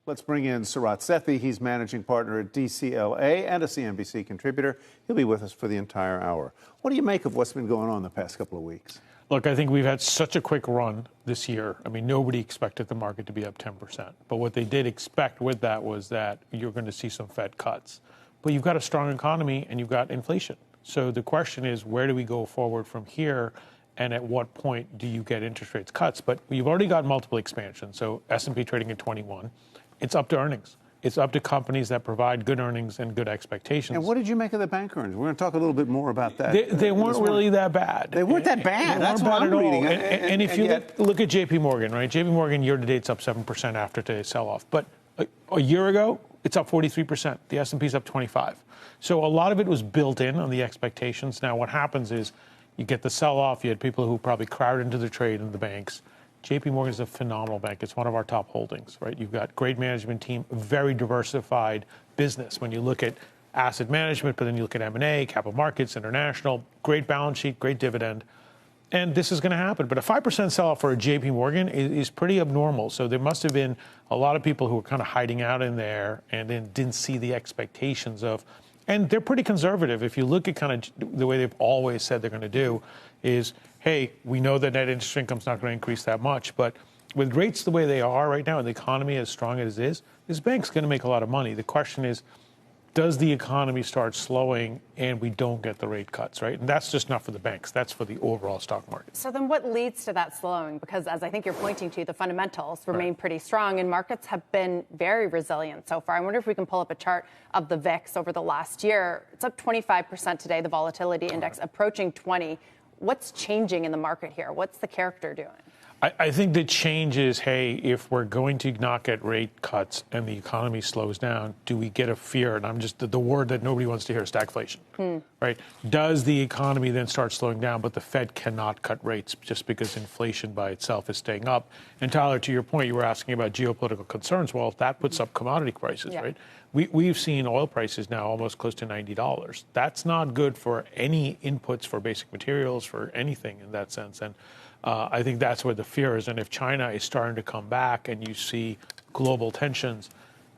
Let's bring in Sarat Sethi. He's managing partner at DCLA and a CNBC contributor. He'll be with us for the entire hour. What do you make of what's been going on the past couple of weeks? Look, I think we've had such a quick run this year. I mean, nobody expected the market to be up 10%. But what they did expect with that was that you're going to see some Fed cuts. But you've got a strong economy and you've got inflation. So the question is, where do we go forward from here? And at what point do you get interest rates cuts? But you've already got multiple expansions. So S&P trading at 21. It's up to earnings. It's up to companies that provide good earnings and good expectations. And what did you make of the bank earnings? We're going to talk a little bit more about that. They weren't really that bad. They weren't that bad. That's what I'm reading. And if you look at JP Morgan, right? JP Morgan year-to-date's up 7% after today's sell-off. But a year ago, it's up 43%. The S&P's up 25%. So a lot of it was built in on the expectations. Now what happens is you get the sell-off. You had people who probably crowd into the trade in the banks. JP Morgan is a phenomenal bank. It's one of our top holdings, right? You've got great management team, very diversified business. When you look at asset management, but then you look at M&A, capital markets, international, great balance sheet, great dividend. And this is going to happen. But a 5% sell-off for a JP Morgan is pretty abnormal. So there must have been a lot of people who were kind of hiding out in there and then didn't see the expectations of, and they're pretty conservative. If you look at kind of the way they've always said they're going to do is, hey, we know that net interest income's not going to increase that much, but with rates the way they are right now and the economy as strong as it is, this bank's going to make a lot of money. The question is, does the economy start slowing and we don't get the rate cuts, right? And that's just not for the banks. That's for the overall stock market. So then what leads to that slowing? Because as I think you're pointing to, the fundamentals remain pretty strong and markets have been very resilient so far. I wonder if we can pull up a chart of the VIX over the last year. It's up 25% today, the volatility index approaching 20. What's changing in the market here? What's the character doing? I think the change is, hey, if we're going to not get rate cuts and the economy slows down, do we get a fear? And I'm just the word that nobody wants to hear is stagflation, right? Does the economy then start slowing down, but the Fed cannot cut rates just because inflation by itself is staying up? And Tyler, to your point, you were asking about geopolitical concerns. Well, that puts up commodity prices, right? We've seen oil prices now almost close to $90. That's not good for any inputs for basic materials, for anything in that sense. And I think that's where the fear is. And if China is starting to come back and you see global tensions,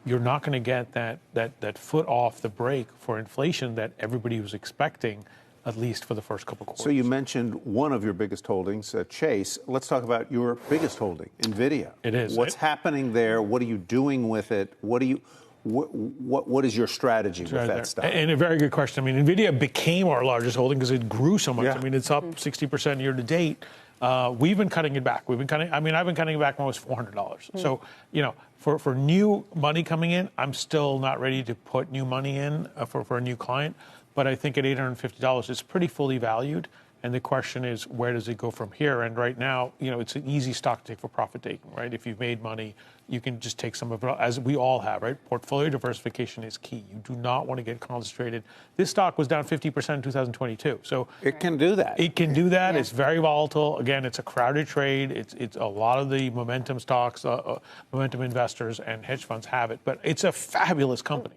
you're not going to get that foot off the brake for inflation that everybody was expecting, at least for the first couple quarters. So you mentioned one of your biggest holdings, Chase. Let's talk about your biggest holding, Nvidia. It is. What's happening there? What are you doing with it? What is your strategy with that stock? And a very good question. I mean, Nvidia became our largest holding because it grew so much. I mean, it's up 60% year to date. We've been cutting it back. I've been cutting it back almost $400. So, for new money coming in, I'm still not ready to put new money in for a new client. But I think at $850, it's pretty fully valued. And the question is, where does it go from here? And right now, it's an easy stock to take for profit taking, right? If you've made money, you can just take some of it, as we all have, right? Portfolio diversification is key. You do not want to get concentrated. This stock was down 50% in 2022. So it can do that. It can do that. Yeah. It's very volatile. Again, it's a crowded trade. It's a lot of the momentum stocks, momentum investors and hedge funds have it. But it's a fabulous company.